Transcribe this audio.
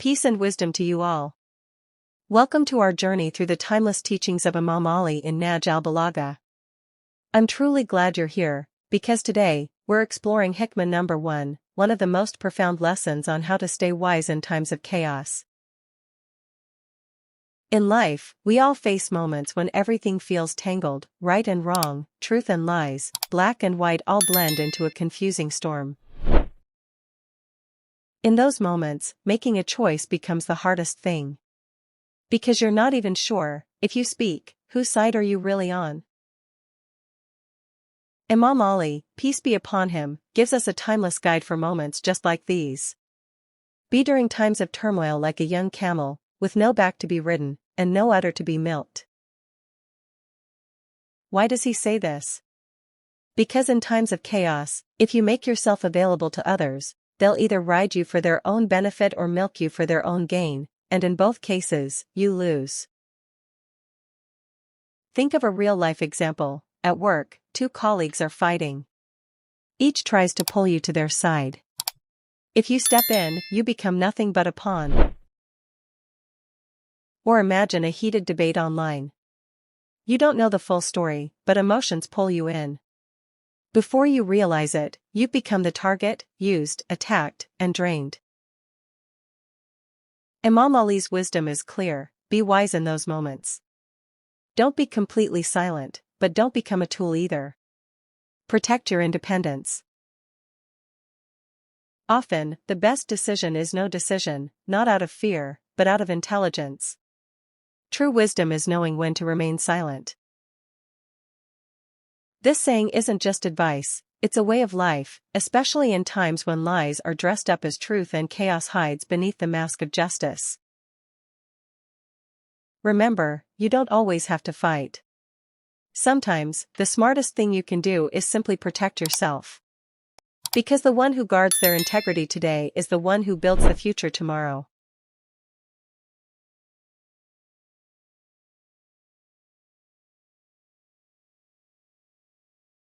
Peace and wisdom to you all. Welcome to our journey through the timeless teachings of Imam Ali in Nahj al-Balagha. I'm truly glad you're here, because today, we're exploring Hikmah number 1, one of the most profound lessons on how to stay wise in times of chaos. In life, we all face moments when everything feels tangled, right and wrong, truth and lies, black and white all blend into a confusing storm. In those moments, making a choice becomes the hardest thing. Because you're not even sure, if you speak, whose side are you really on? Imam Ali, peace be upon him, gives us a timeless guide for moments just like these. Be during times of turmoil like a young camel, with no back to be ridden, and no udder to be milked. Why does he say this? Because in times of chaos, if you make yourself available to others, they'll either ride you for their own benefit or milk you for their own gain, and in both cases, you lose. Think of a real-life example. At work, two colleagues are fighting. Each tries to pull you to their side. If you step in, you become nothing but a pawn. Or imagine a heated debate online. You don't know the full story, but emotions pull you in. Before you realize it, you've become the target, used, attacked, and drained. Imam Ali's wisdom is clear: be wise in those moments. Don't be completely silent, but don't become a tool either. Protect your independence. Often, the best decision is no decision, not out of fear, but out of intelligence. True wisdom is knowing when to remain silent. This saying isn't just advice, it's a way of life, especially in times when lies are dressed up as truth and chaos hides beneath the mask of justice. Remember, you don't always have to fight. Sometimes, the smartest thing you can do is simply protect yourself. Because the one who guards their integrity today is the one who builds the future tomorrow.